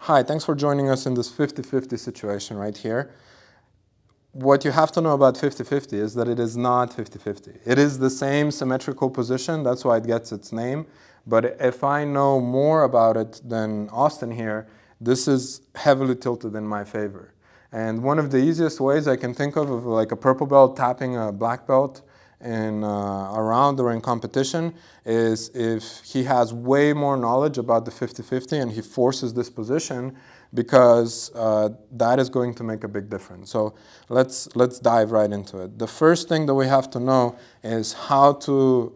Hi, thanks for joining us in this 50-50 situation right here. What you have to know about 50-50 is that it is not 50-50. It is the same symmetrical position, that's why it gets its name. But if I know more about it than Austin here, this is heavily tilted in my favor. And one of the easiest ways I can think of like a purple belt tapping a black belt in a round or in competition is if he has way more knowledge about the 50-50 and he forces this position, because that is going to make a big difference. So let's dive right into it. The first thing that we have to know is how to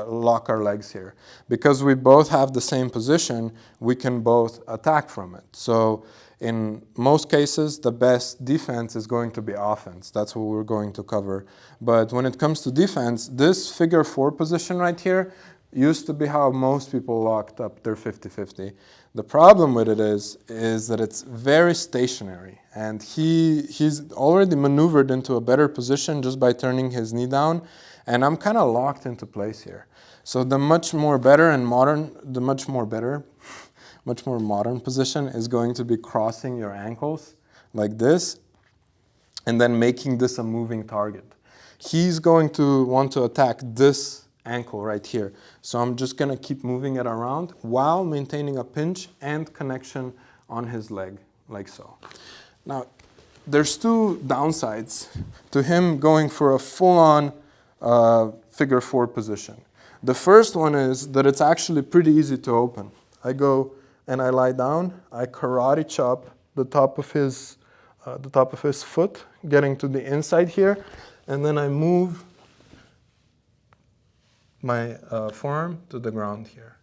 lock our legs here. Because we both have the same position, we can both attack from it. So in most cases, the best defense is going to be offense. That's what we're going to cover. But when it comes to defense, this figure 4 position right here used to be how most people locked up their 50-50. The problem with it is that it's very stationary, and he's already maneuvered into a better position just by turning his knee down, and I'm kind of locked into place here. So the much more modern position is going to be crossing your ankles like this, and then making this a moving target. He's going to want to attack this ankle right here. So I'm just going to keep moving it around while maintaining a pinch and connection on his leg, like so. Now, there's two downsides to him going for a full-on figure 4 position. The first one is that it's actually pretty easy to open. I go and I lie down, I karate chop the top of his foot, getting to the inside here, and then I move my forearm to the ground here.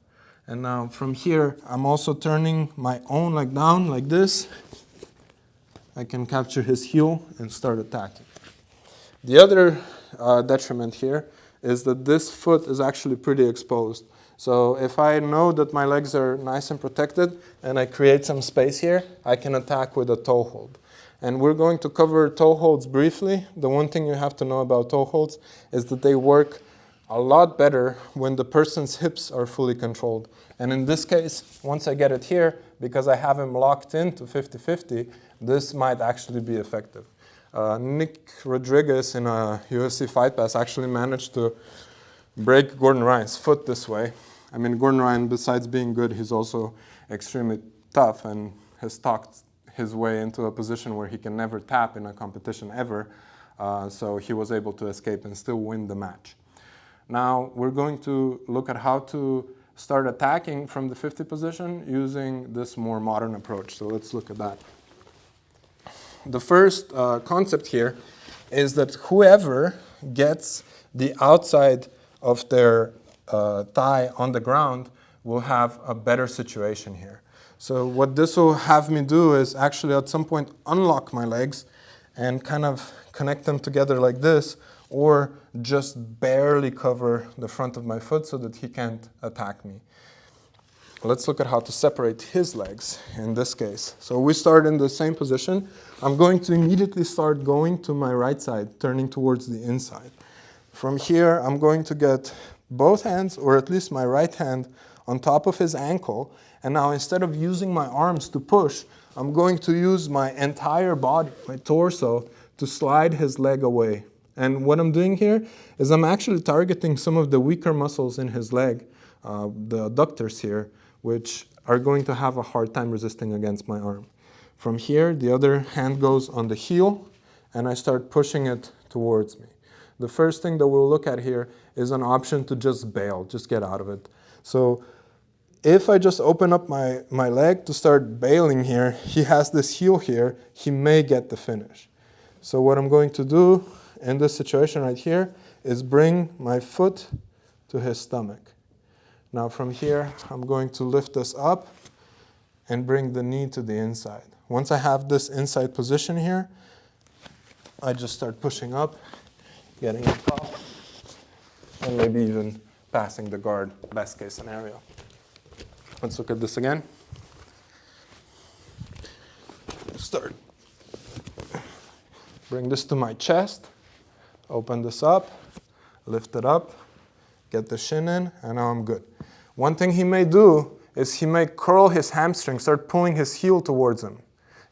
And now from here, I'm also turning my own leg down like this. I can capture his heel and start attacking. The other detriment here is that this foot is actually pretty exposed. So if I know that my legs are nice and protected and I create some space here, I can attack with a toe hold. And we're going to cover toe holds briefly. The one thing you have to know about toe holds is that they work a lot better when the person's hips are fully controlled. And in this case, once I get it here, because I have him locked into 50-50, this might actually be effective. Nick Rodriguez in a UFC Fight Pass actually managed to break Gordon Ryan's foot this way. I mean, Gordon Ryan, besides being good, he's also extremely tough and has talked his way into a position where he can never tap in a competition ever. So he was able to escape and still win the match. Now we're going to look at how to start attacking from the 50 position using this more modern approach. So let's look at that. The first concept here is that whoever gets the outside of their thigh on the ground will have a better situation here. So what this will have me do is actually at some point unlock my legs and kind of connect them together like this, or just barely cover the front of my foot so that he can't attack me. Let's look at how to separate his legs in this case. So we start in the same position. I'm going to immediately start going to my right side, turning towards the inside. From here, I'm going to get both hands, or at least my right hand, on top of his ankle. And now instead of using my arms to push, I'm going to use my entire body, my torso, to slide his leg away. And what I'm doing here is I'm actually targeting some of the weaker muscles in his leg, the adductors here, which are going to have a hard time resisting against my arm. From here, the other hand goes on the heel, and I start pushing it towards me. The first thing that we'll look at here is an option to just bail, just get out of it. So if I just open up my leg to start bailing here, he has this heel here, he may get the finish. So what I'm going to do in this situation right here is bring my foot to his stomach. Now from here, I'm going to lift this up and bring the knee to the inside. Once I have this inside position here, I just start pushing up, getting on top, and maybe even passing the guard, best case scenario. Let's look at this again. Start. Bring this to my chest. Open this up, lift it up, get the shin in, and now I'm good. One thing he may do is he may curl his hamstring, start pulling his heel towards him.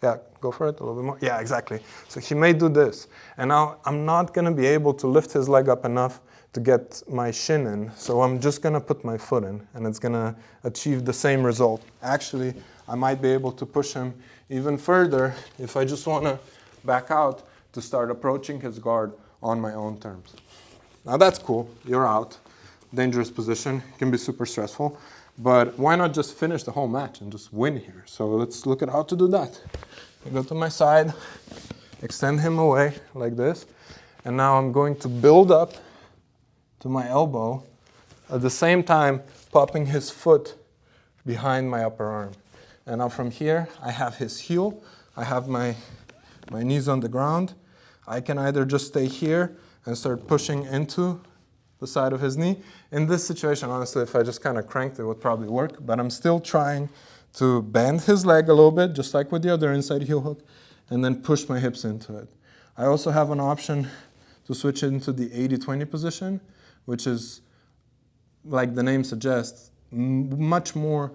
Yeah, go for it a little bit more. Yeah, exactly. So he may do this. And now I'm not going to be able to lift his leg up enough to get my shin in. So I'm just going to put my foot in, and it's going to achieve the same result. Actually, I might be able to push him even further if I just want to back out to start approaching his guard on my own terms. Now that's cool. You're out. Dangerous position. Can be super stressful. But why not just finish the whole match and just win here? So let's look at how to do that. I go to my side, extend him away like this, and now I'm going to build up to my elbow, at the same time popping his foot behind my upper arm. And now from here, I have his heel, I have my knees on the ground. I can either just stay here and start pushing into the side of his knee. In this situation, honestly, if I just kind of cranked, it would probably work, but I'm still trying to bend his leg a little bit, just like with the other inside heel hook, and then push my hips into it. I also have an option to switch into the 80-20 position, which is, like the name suggests, much more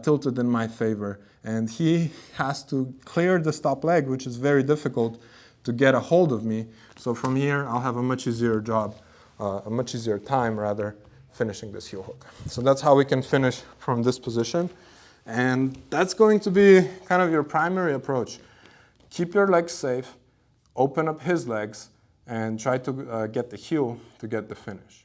tilted in my favor. And he has to clear the stop leg, which is very difficult to get a hold of me. So from here, I'll have a much easier job, a much easier time, rather, finishing this heel hook. So that's how we can finish from this position. And that's going to be kind of your primary approach. Keep your legs safe, open up his legs, and try to get the heel to get the finish.